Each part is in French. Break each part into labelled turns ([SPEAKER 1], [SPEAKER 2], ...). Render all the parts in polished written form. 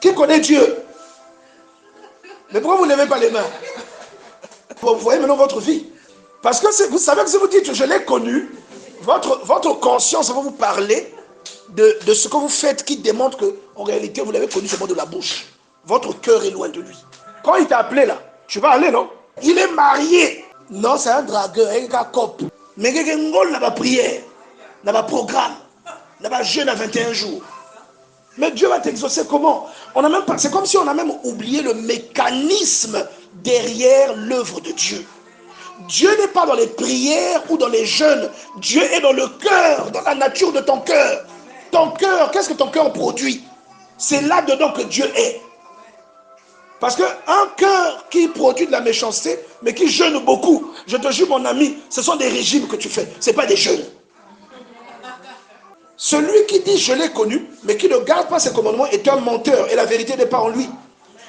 [SPEAKER 1] Qui connaît Dieu? Mais pourquoi vous ne levez pas les mains? Vous voyez maintenant votre vie. Parce que vous savez que si vous dites je l'ai connu, votre conscience va vous parler de ce que vous faites qui démontre qu'en réalité vous l'avez connu seulement de la bouche. Votre cœur est loin de lui. Quand il t'a appelé là, tu vas aller, non? Il est marié. Non, c'est un dragueur, un gars cop. Mais il y a une prière, il y a un programme, il y a un jeûne à 21 jours. Mais Dieu va t'exaucer comment? C'est comme si on a même oublié le mécanisme derrière l'œuvre de Dieu. Dieu n'est pas dans les prières ou dans les jeûnes. Dieu est dans le cœur, dans la nature de ton cœur. Ton cœur, qu'est-ce que ton cœur produit? C'est là-dedans que Dieu est. Parce qu'un cœur qui produit de la méchanceté, mais qui jeûne beaucoup, je te jure mon ami, ce sont des régimes que tu fais, ce n'est pas des jeûnes. Celui qui dit je l'ai connu, mais qui ne garde pas ses commandements est un menteur et la vérité n'est pas en lui.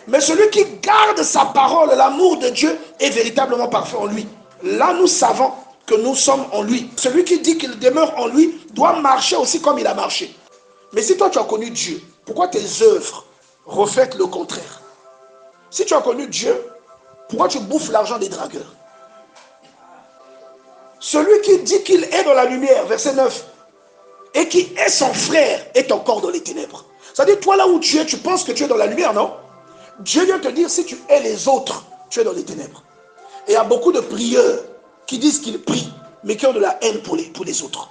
[SPEAKER 1] Mais celui qui garde sa parole, l'amour de Dieu est véritablement parfait en lui. Là nous savons que nous sommes en lui. Celui qui dit qu'il demeure en lui doit marcher aussi comme il a marché. Mais si toi tu as connu Dieu, pourquoi tes œuvres reflètent le contraire? Si tu as connu Dieu, pourquoi tu bouffes l'argent des dragueurs? Celui qui dit qu'il est dans la lumière, verset 9, et qui est son frère, est encore dans les ténèbres. C'est-à-dire, toi là où tu es, tu penses que tu es dans la lumière, non? Dieu vient te dire, si tu es les autres, tu es dans les ténèbres. Et il y a beaucoup de prieurs qui disent qu'ils prient, mais qui ont de la haine pour les autres.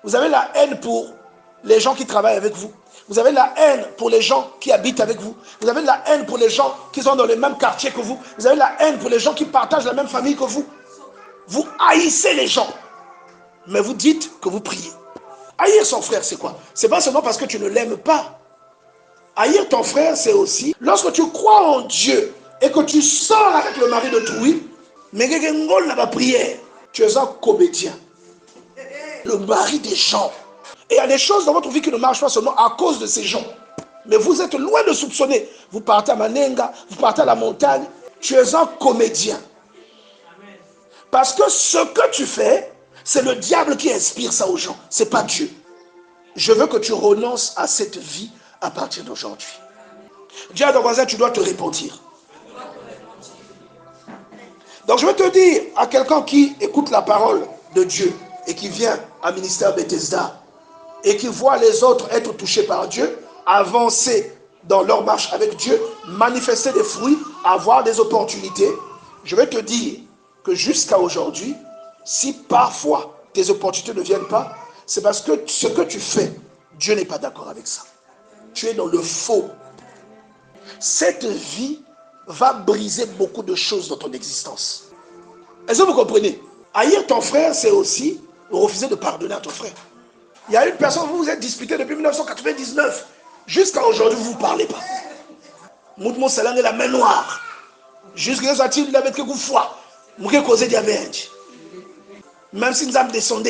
[SPEAKER 1] Vous avez la haine pour les gens qui travaillent avec vous. Vous avez la haine pour les gens qui habitent avec vous. Vous avez la haine pour les gens qui sont dans le même quartier que vous. Vous avez la haine pour les gens qui partagent la même famille que vous. Vous haïssez les gens, mais vous dites que vous priez. Haïr son frère, c'est quoi? C'est pas seulement parce que tu ne l'aimes pas. Haïr ton frère, c'est aussi lorsque tu crois en Dieu et que tu sors avec le mari d'autrui, mais que la prière, tu es un comédien. Le mari des gens. Et il y a des choses dans votre vie qui ne marchent pas seulement à cause de ces gens. Mais vous êtes loin de soupçonner. Vous partez à Manenga, vous partez à la montagne. Tu es un comédien. Parce que ce que tu fais, c'est le diable qui inspire ça aux gens. Ce n'est pas Dieu. Je veux que tu renonces à cette vie à partir d'aujourd'hui. Dis à ton voisin, tu dois te repentir. Donc je veux te dire à quelqu'un qui écoute la parole de Dieu et qui vient à Ministère Bethesda, et qui voient les autres être touchés par Dieu, avancer dans leur marche avec Dieu, manifester des fruits, avoir des opportunités, je vais te dire que jusqu'à aujourd'hui, si parfois tes opportunités ne viennent pas, c'est parce que ce que tu fais, Dieu n'est pas d'accord avec ça. Tu es dans le faux. Cette vie va briser beaucoup de choses dans ton existence. Est-ce que vous comprenez? Haïr ton frère, c'est aussi refuser de pardonner à ton frère. Il y a une personne, vous vous êtes disputé depuis 1999. Jusqu'à aujourd'hui, vous ne vous parlez pas. Moutmon Salang est la main noire. Jusqu'à ce qu'il avait que vous foi. Vous avez causé des Même si nous avons descendu.